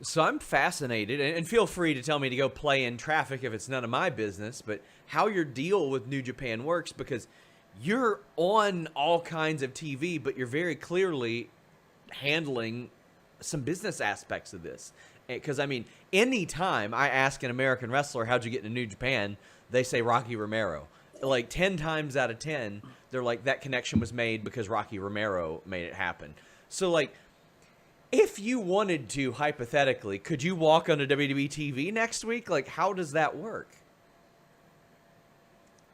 So I'm fascinated, and feel free to tell me to go play in traffic if it's none of my business, but how your deal with New Japan works, because you're on all kinds of TV, but you're very clearly handling some business aspects of this. Because, I mean, anytime I ask an American wrestler, how'd you get into New Japan, they say Rocky Romero. Like 10 times out of 10, they're like, that connection was made because Rocky Romero made it happen. So, like, if you wanted to, hypothetically, could you walk on a WWE TV next week? Like, how does that work?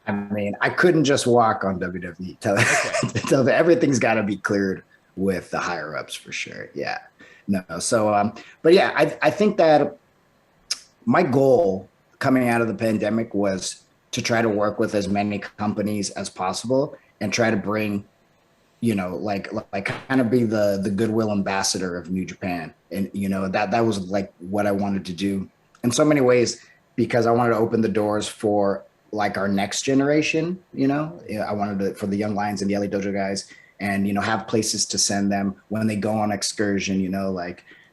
I mean, I couldn't just walk on WWE. Okay. Everything's got to be cleared with the higher ups for sure. Yeah. No. So, but yeah, I think that my goal coming out of the pandemic was to try to work with as many companies as possible and try to bring, like kind of be the goodwill ambassador of New Japan. And, that was like what I wanted to do in so many ways, because I wanted to open the doors for like our next generation. I wanted to, for the young lions and the LA Dojo guys, and, have places to send them when they go on excursion,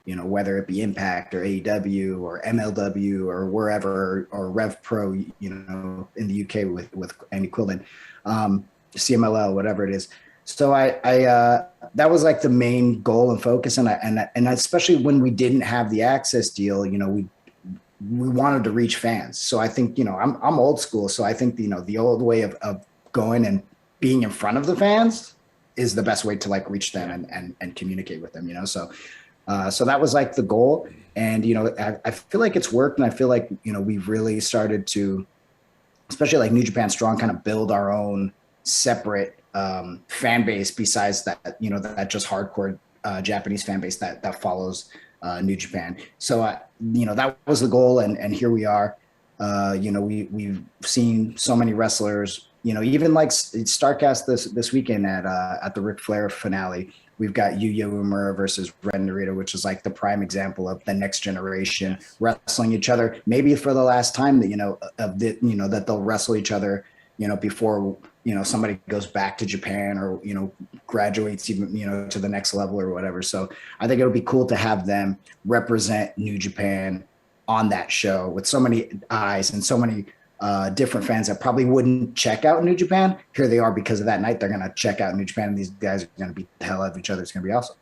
whether it be Impact or AEW or MLW or wherever, or Rev Pro, in the UK with Andy Quillen, CMLL, whatever it is. So that was like the main goal and focus. And especially when we didn't have the access deal, we wanted to reach fans. So I think, I'm old school. So I think, the old way of going and being in front of the fans is the best way to like reach them and communicate with them, So that was like the goal. And, I feel like it's worked. And I feel like, we've really started to, especially like New Japan Strong, kind of build our own separate fan base besides that, that just hardcore Japanese fan base that follows New Japan. So, that was the goal. And here we are. We've seen so many wrestlers, even like Starcast this weekend at the Ric Flair finale. We've got Yuya Uemura versus Ren Narita, which is like the prime example of the next generation wrestling each other, maybe for the last time that, that they'll wrestle each other, before, somebody goes back to Japan or, graduates even, to the next level or whatever. So I think it would be cool to have them represent New Japan on that show with so many eyes and so many different fans that probably wouldn't check out New Japan. Here they are because of that night. They're going to check out New Japan, and these guys are going to beat the hell out of each other. It's going to be awesome.